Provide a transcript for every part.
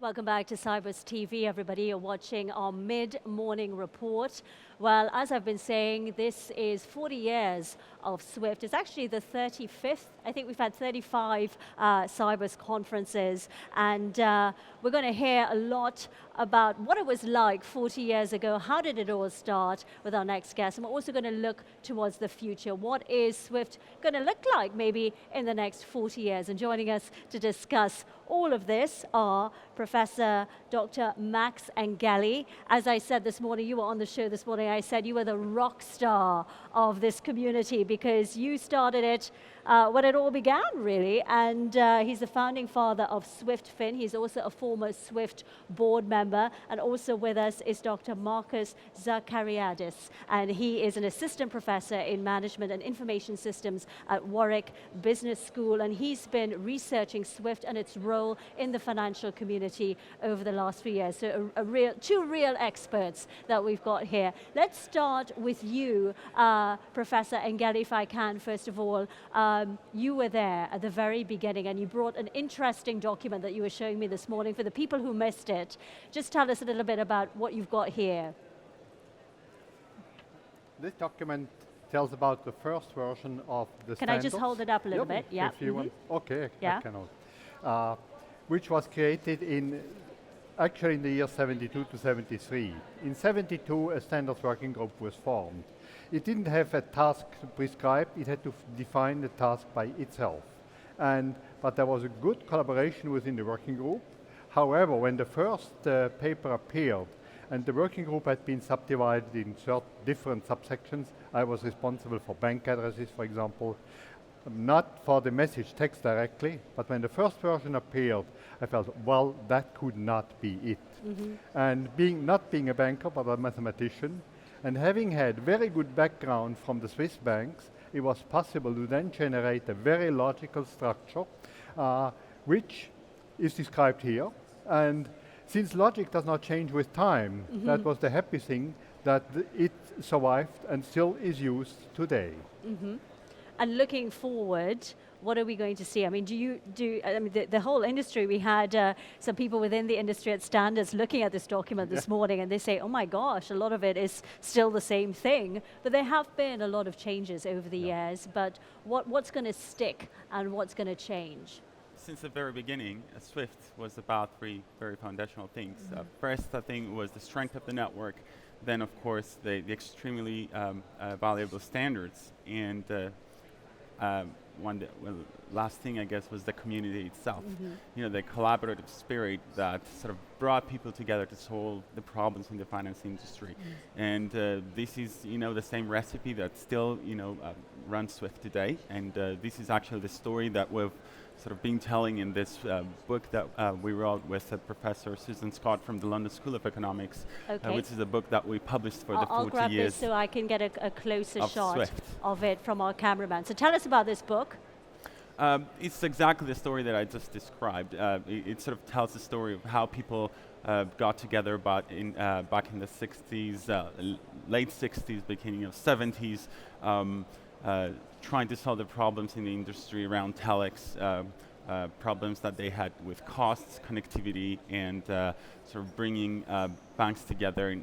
Welcome back to Sibos TV, everybody. You're watching our mid-morning report. Well, as I've been saying, this is 40 years of SWIFT. It's actually the 35th. I think we've had 35 Sibos conferences, and we're going to hear a lot about what it was like 40 years ago. How did it all start with our next guest? And we're also going to look towards the future. What is SWIFT going to look like maybe in the next 40 years? And joining us to discuss all of this are Professor Dr. Max Engeli. As I said this morning, you were on the show this morning, I said you were the rock star of this community because you started it when it all began, really. And he's the founding father of SwiftFin. He's also a former SWIFT board member. And also with us is Dr. Marcus Zachariadis. And he is an assistant professor in management and information systems at Warwick Business School. And he's been researching SWIFT and its role in the financial community over the last few years. So two real experts that we've got here. Let's start with you, Professor Engeli, if I can, first of all. You were there at the very beginning and you brought an interesting document that you were showing me this morning. For the people who missed it, just tell us a little bit about what you've got here. This document tells about the first version of the standards. Can I just hold it up a little bit? Yeah. If you want. Okay, yeah. I can hold. Which was created actually in the year 72 to 73. In 72, a standards working group was formed. It didn't have a task prescribed, it had to define the task by itself. But there was a good collaboration within the working group. However, when the first paper appeared, and the working group had been subdivided in different subsections, I was responsible for bank addresses, for example, not for the message text directly, but when the first version appeared, I felt, well, that could not be it. Mm-hmm. And not being a banker, but a mathematician, and having had very good background from the Swiss banks, it was possible to then generate a very logical structure, which is described here. And since logic does not change with time, mm-hmm. that was the happy thing, that it survived and still is used today. Mm-hmm. And looking forward, what are we going to see? I mean, the whole industry, we had some people within the industry at Standards looking at this document this morning, and they say, oh my gosh, a lot of it is still the same thing. But there have been a lot of changes over the years, but what's going to stick and what's going to change? Since the very beginning, SWIFT was about three very foundational things. Mm-hmm. First, I think, was the strength of the network. Then, of course, the extremely valuable standards. And last thing, I guess, was the community itself. Mm-hmm. You know, the collaborative spirit that sort of brought people together to solve the problems in the finance industry. Mm-hmm. And this is, the same recipe that still, runs SWIFT today. And this is actually the story that we've sort of been telling in this book that we wrote with Professor Susan Scott from the London School of Economics, which is a book that we published for the 40 years. I'll grab this so I can get a closer shot SWIFT. Of it from our cameraman. So tell us about this book. It's exactly the story that I just described. It sort of tells the story of how people got together back in the 60s, late 60s, beginning of 70s, trying to solve the problems in the industry around telex, problems that they had with costs, connectivity, and sort of bringing banks together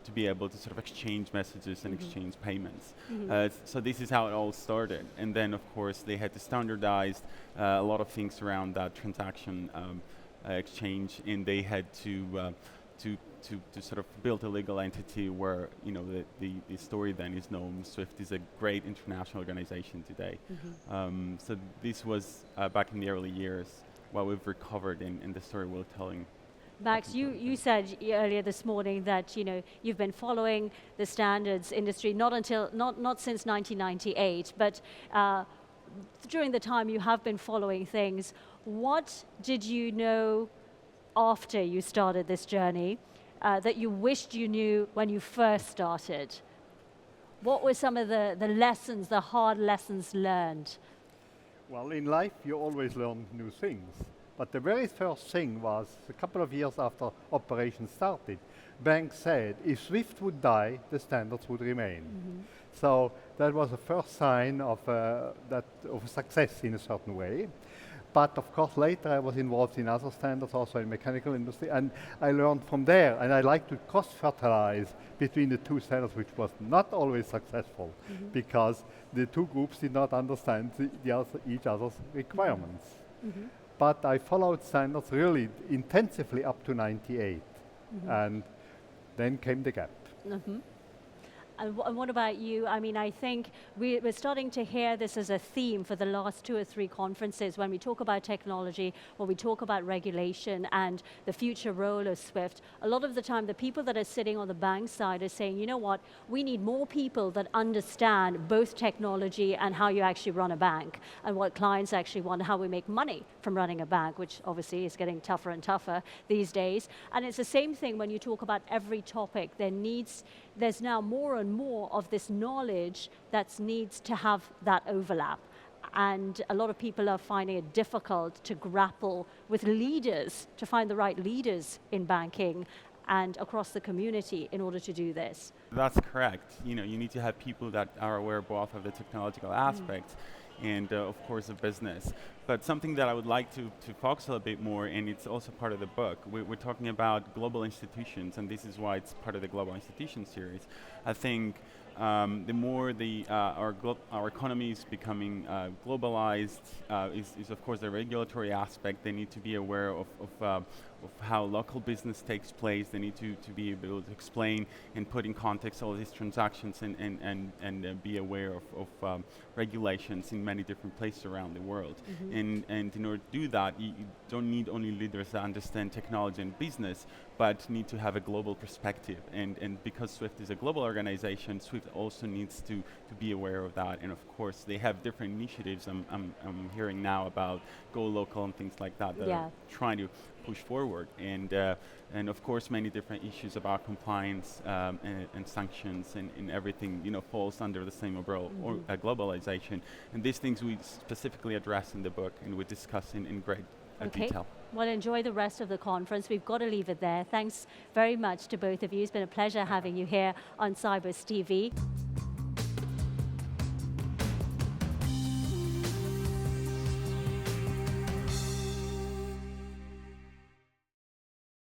to be able to sort of exchange messages and exchange payments. Mm-hmm. So this is how it all started. And then, of course, they had to standardize a lot of things around that transaction exchange, and they had to sort of build a legal entity where the story then is known. SWIFT is a great international organization today. Mm-hmm. So this was back in the early years what we've recovered in the story we're telling. Max, you said earlier this morning that you've been following the standards industry not since 1998, but during the time you have been following things. What did you know after you started this journey that you wished you knew when you first started? What were some of the lessons, the hard lessons learned? Well, in life you always learn new things. But the very first thing was, a couple of years after operation started, banks said if SWIFT would die, the standards would remain. Mm-hmm. So that was the first sign of success in a certain way. But of course, later I was involved in other standards, also in mechanical industry, and I learned from there. And I like to cross-fertilize between the two standards, which was not always successful, because the two groups did not understand each other's requirements. But I followed standards really intensively up to 98, and then came the gap. And what about you? I mean, I think we're starting to hear this as a theme for the last 2 or 3 conferences when we talk about technology, when we talk about regulation and the future role of SWIFT. A lot of the time, the people that are sitting on the bank side are saying, you know what, we need more people that understand both technology and how you actually run a bank and what clients actually want, how we make money from running a bank, which obviously is getting tougher and tougher these days. And it's the same thing when you talk about every topic. There's now more and more of this knowledge that needs to have that overlap. And a lot of people are finding it difficult to grapple with leaders, to find the right leaders in banking and across the community in order to do this. That's correct. You know, you need to have people that are aware both of the technological aspects and of course the business. But something that I would like to focus a little bit more, and it's also part of the book, we're talking about global institutions, and this is why it's part of the Global Institutions series. I think the more our economy is becoming globalized, is of course the regulatory aspect. They need to be aware of how local business takes place. They need to be able to explain and put in context all these transactions and be aware of regulations in many different places around the world. And in order to do that, you don't need only leaders that understand technology and business, but need to have a global perspective. And because SWIFT is a global organization, SWIFT also needs to be aware of that. And of course, they have different initiatives. I'm hearing now about Go Local and things like that that are trying to push forward. And of course, many different issues about compliance and sanctions and everything, you know, falls under the same umbrella or globalization. And these things we specifically address in the book and we discuss in great detail. Well, enjoy the rest of the conference. We've got to leave it there. Thanks very much to both of you. It's been a pleasure having you here on Sibos TV.